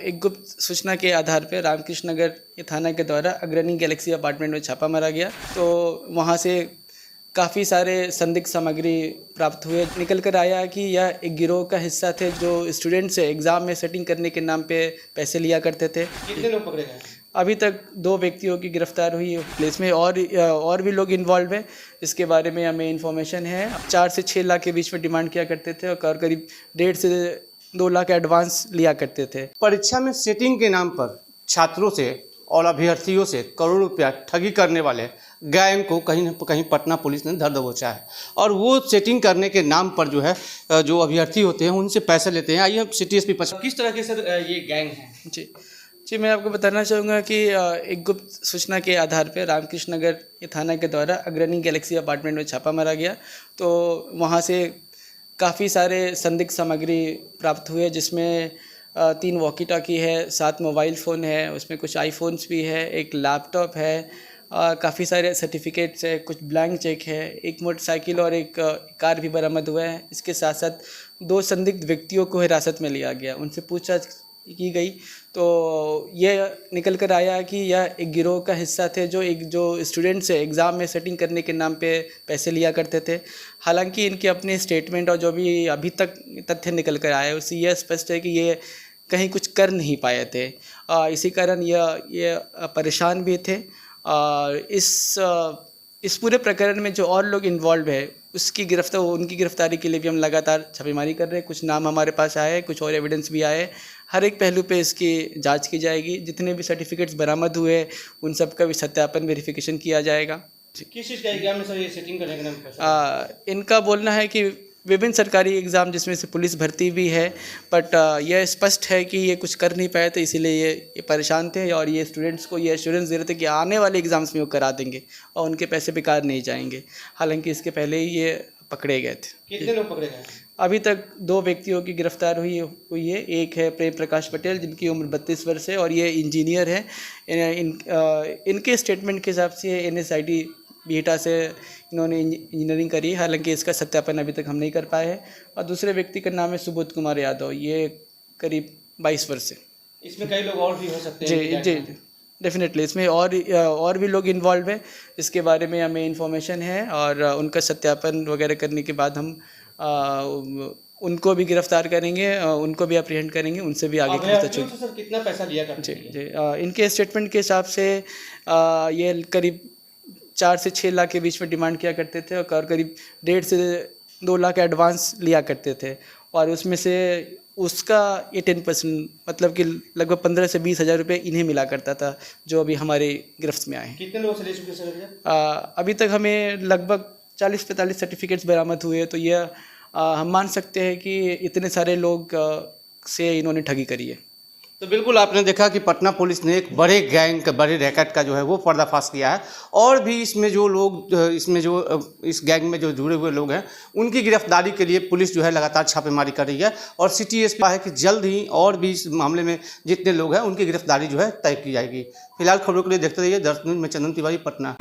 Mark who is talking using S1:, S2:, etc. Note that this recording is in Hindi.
S1: एक गुप्त सूचना के आधार पर रामकृष्ण नगर ये थाना के द्वारा अग्रणी गैलेक्सी अपार्टमेंट में छापा मारा गया। तो वहाँ से काफ़ी सारे संदिग्ध सामग्री प्राप्त हुए। निकल कर आया कि यह एक गिरोह का हिस्सा थे जो स्टूडेंट्स से एग्ज़ाम में सेटिंग करने के नाम पे पैसे लिया करते थे।
S2: कितने लोग पकड़े गए?
S1: अभी तक 2 व्यक्तियों की गिरफ्तार हुई है। प्लेस में और भी लोग इन्वॉल्व हैं, इसके बारे में हमें इन्फॉर्मेशन है। 4 से 6 लाख के बीच में डिमांड किया करते थे और करीब 1.5 से 2 लाख एडवांस लिया करते थे।
S2: परीक्षा में सेटिंग के नाम पर छात्रों से और अभ्यर्थियों से करोड़ों रुपया ठगी करने वाले गैंग को कहीं न कहीं पटना पुलिस ने धर दबोचा है। और वो सेटिंग करने के नाम पर जो है जो अभ्यर्थी होते हैं उनसे पैसे लेते हैं। आइए हम सिटी एसपी किस तरह के सर ये गैंग है?
S1: जी मैं आपको बताना चाहूँगा कि एक गुप्त सूचना के आधार पर रामकृष्ण नगर ये थाना के द्वारा अग्रणी गैलेक्सी अपार्टमेंट में छापा मारा गया। तो वहाँ से काफ़ी सारे संदिग्ध सामग्री प्राप्त हुए, जिसमें 3 वॉकी टॉकी है, 7 मोबाइल फ़ोन है, उसमें कुछ आईफोन्स भी है, एक लैपटॉप है, काफ़ी सारे सर्टिफिकेट्स है, कुछ ब्लैंक चेक है, एक मोटरसाइकिल और एक कार भी बरामद हुआ है। इसके साथ साथ 2 संदिग्ध व्यक्तियों को हिरासत में लिया गया, उनसे पूछताछ की गई। तो ये निकल कर आया कि यह एक गिरोह का हिस्सा थे जो स्टूडेंट्स से एग्ज़ाम में सेटिंग करने के नाम पे पैसे लिया करते थे। हालांकि इनके अपने स्टेटमेंट और जो भी अभी तक तथ्य निकल कर आए उससे यह स्पष्ट है कि ये कहीं कुछ कर नहीं पाए थे। इसी कारण ये परेशान भी थे। और इस पूरे प्रकरण में जो और लोग इन्वॉल्व है उनकी गिरफ्तारी के लिए भी हम लगातार छापेमारी कर रहे हैं। कुछ नाम हमारे पास आए हैं, कुछ और एविडेंस भी आए हैं। हर एक पहलू पे इसकी जांच की जाएगी। जितने भी सर्टिफिकेट्स बरामद हुए उन सब का भी सत्यापन वेरिफिकेशन किया जाएगा।
S2: किस चीज़ का एग्जाम में सर ये सेटिंग करने के नाम पर?
S1: इनका बोलना है कि विभिन्न सरकारी एग्ज़ाम जिसमें से पुलिस भर्ती भी है, बट यह स्पष्ट है कि ये कुछ कर नहीं पाए थे, इसीलिए ये परेशान थे। और ये स्टूडेंट्स को ये एश्योरेंस दे रहे थे कि आने वाले एग्ज़ाम्स में वो करा देंगे और उनके पैसे बेकार नहीं जाएंगे। हालांकि इसके पहले ही ये पकड़े गए थे।
S2: कितने लोग पकड़े गए?
S1: अभी तक 2 व्यक्तियों की गिरफ्तार हुई है। एक है प्रेम प्रकाश पटेल, जिनकी उम्र 32 वर्ष है और ये इंजीनियर है। इनके स्टेटमेंट के हिसाब से NSIT बीटा से इन्होंने इंजीनियरिंग करी है। हालांकि इसका सत्यापन अभी तक हम नहीं कर पाए हैं। और दूसरे व्यक्ति का नाम है सुबोध कुमार यादव, ये करीब 22 वर्ष है।
S2: इसमें कई लोग और भी हो सकते हैं?
S1: जी डेफिनेटली इसमें और भी लोग इन्वॉल्व हैं, इसके बारे में हमें इन्फॉर्मेशन है। और उनका सत्यापन वगैरह करने के बाद हम उनको भी गिरफ्तार करेंगे, उनको भी अप्रीहेंड करेंगे, उनसे भी आगे की तस्वीर।
S2: सर कितना पैसा लिया करते हैं?
S1: जी इनके स्टेटमेंट के हिसाब से ये करीब 4 से 6 लाख के बीच में डिमांड किया करते थे और करीब 1.5 से 2 लाख एडवांस लिया करते थे। और उसमें से उसका ये 10% मतलब कि लगभग 15 से 20 हज़ार रुपये इन्हें मिला करता था, जो अभी हमारे गिरफ्त में आए।
S2: कितने लोग से ले चुके सर?
S1: अभी तक हमें लगभग 40-45 सर्टिफिकेट्स बरामद हुए। तो यह हम मान सकते हैं कि इतने सारे लोग से इन्होंने ठगी करी है।
S2: तो बिल्कुल आपने देखा कि पटना पुलिस ने एक बड़े गैंग का, बड़े रैकेट का जो है वो पर्दाफाश किया है। और भी इसमें जो इस गैंग में जो जुड़े हुए लोग हैं उनकी गिरफ्तारी के लिए पुलिस जो है लगातार छापेमारी कर रही है। और सिटी एसपी है कि जल्द ही और भी इस मामले में जितने लोग हैं उनकी गिरफ्तारी जो है तय की जाएगी। फिलहाल खबरों के लिए देखते रहिए दर्शक न्यूज़ में चंदन तिवारी, पटना।